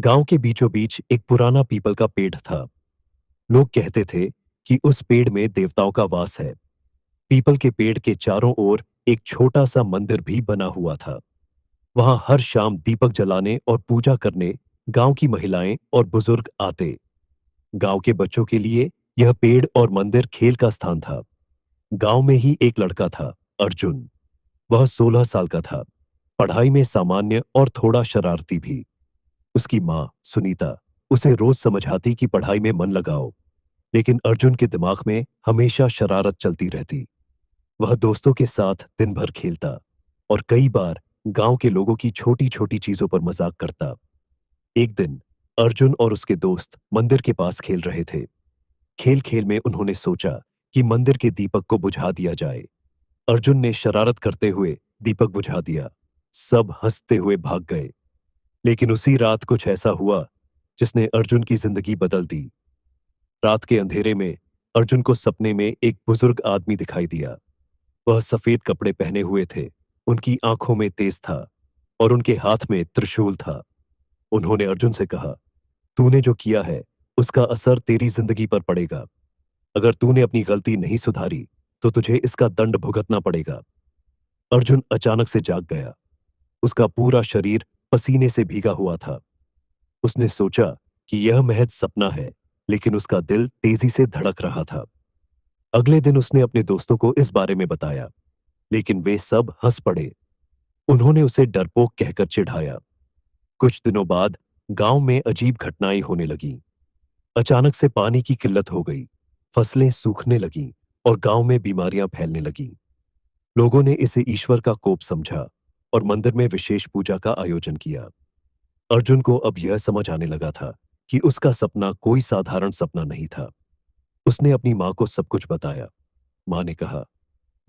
गांव के बीचों बीच एक पुराना पीपल का पेड़ था। लोग कहते थे कि उस पेड़ में देवताओं का वास है। पीपल के पेड़ के चारों ओर एक छोटा सा मंदिर भी बना हुआ था। वहां हर शाम दीपक जलाने और पूजा करने गांव की महिलाएं और बुजुर्ग आते। गांव के बच्चों के लिए यह पेड़ और मंदिर खेल का स्थान था। गांव में ही एक लड़का था, अर्जुन। वह 16 साल का था, पढ़ाई में सामान्य और थोड़ा शरारती भी। उसकी माँ सुनीता उसे रोज समझाती कि पढ़ाई में मन लगाओ, लेकिन अर्जुन के दिमाग में हमेशा शरारत चलती रहती। वह दोस्तों के साथ दिन भर खेलता और कई बार गांव के लोगों की छोटी छोटी चीजों पर मजाक करता। एक दिन अर्जुन और उसके दोस्त मंदिर के पास खेल रहे थे। खेल खेल में उन्होंने सोचा कि मंदिर के दीपक को बुझा दिया जाए। अर्जुन ने शरारत करते हुए दीपक बुझा दिया। सब हंसते हुए भाग गए। लेकिन उसी रात कुछ ऐसा हुआ जिसने अर्जुन की जिंदगी बदल दी। रात के अंधेरे में अर्जुन को सपने में एक बुजुर्ग आदमी दिखाई दिया। वह सफेद कपड़े पहने हुए थे, उनकी आंखों में तेज था और उनके हाथ में त्रिशूल था। उन्होंने अर्जुन से कहा, तूने जो किया है उसका असर तेरी जिंदगी पर पड़ेगा। अगर तूने अपनी गलती नहीं सुधारी तो तुझे इसका दंड भुगतना पड़ेगा। अर्जुन अचानक से जाग गया। उसका पूरा शरीर पसीने से भीगा हुआ था। उसने सोचा कि यह महज सपना है, लेकिन उसका दिल तेजी से धड़क रहा था। अगले दिन उसने अपने दोस्तों को इस बारे में बताया, लेकिन वे सब हंस पड़े। उन्होंने उसे डरपोक कहकर चिढ़ाया। कुछ दिनों बाद गांव में अजीब घटनाएं होने लगीं। अचानक से पानी की किल्लत हो गई, फसलें सूखने लगीं और गांव में बीमारियां फैलने लगीं। लोगों ने इसे ईश्वर का कोप समझा और मंदिर में विशेष पूजा का आयोजन किया। अर्जुन को अब यह समझ आने लगा था कि उसका सपना कोई साधारण सपना नहीं था। उसने अपनी मां को सब कुछ बताया। मां ने कहा,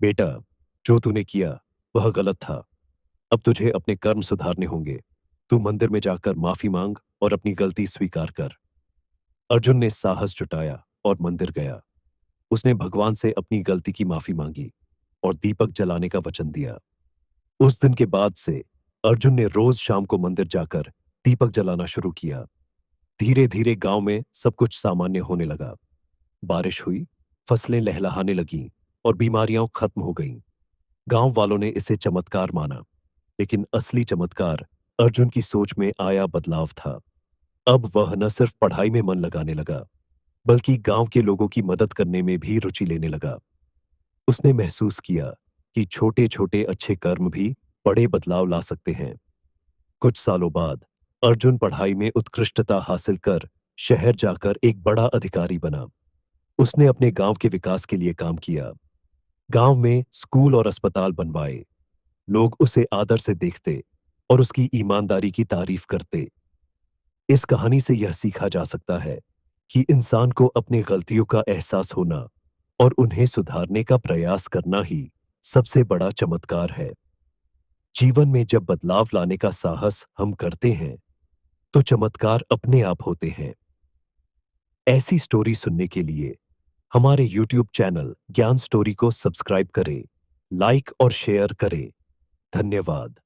बेटा, जो तूने किया वह गलत था। अब तुझे अपने कर्म सुधारने होंगे। तू मंदिर में जाकर माफी मांग और अपनी गलती स्वीकार कर। अर्जुन ने साहस जुटाया और मंदिर गया। उसने भगवान से अपनी गलती की माफी मांगी और दीपक जलाने का वचन दिया। उस दिन के बाद से अर्जुन ने रोज शाम को मंदिर जाकर दीपक जलाना शुरू किया। धीरे धीरे गांव में सब कुछ सामान्य होने लगा। बारिश हुई, फसलें लहलहाने लगीं और बीमारियां खत्म हो गईं। गांव वालों ने इसे चमत्कार माना, लेकिन असली चमत्कार अर्जुन की सोच में आया बदलाव था। अब वह न सिर्फ पढ़ाई में मन लगाने लगा, बल्कि गांव के लोगों की मदद करने में भी रुचि लेने लगा। उसने महसूस किया कि छोटे छोटे अच्छे कर्म भी बड़े बदलाव ला सकते हैं। कुछ सालों बाद अर्जुन पढ़ाई में उत्कृष्टता हासिल कर शहर जाकर एक बड़ा अधिकारी बना। उसने अपने गांव के विकास के लिए काम किया। गांव में स्कूल और अस्पताल बनवाए। लोग उसे आदर से देखते और उसकी ईमानदारी की तारीफ करते। इस कहानी से यह सीखा जा सकता है कि इंसान को अपनी गलतियों का एहसास होना और उन्हें सुधारने का प्रयास करना ही सबसे बड़ा चमत्कार है। जीवन में जब बदलाव लाने का साहस हम करते हैं, तो चमत्कार अपने आप होते हैं। ऐसी स्टोरी सुनने के लिए हमारे YouTube चैनल ज्ञान स्टोरी को सब्सक्राइब करें, लाइक और शेयर करें। धन्यवाद।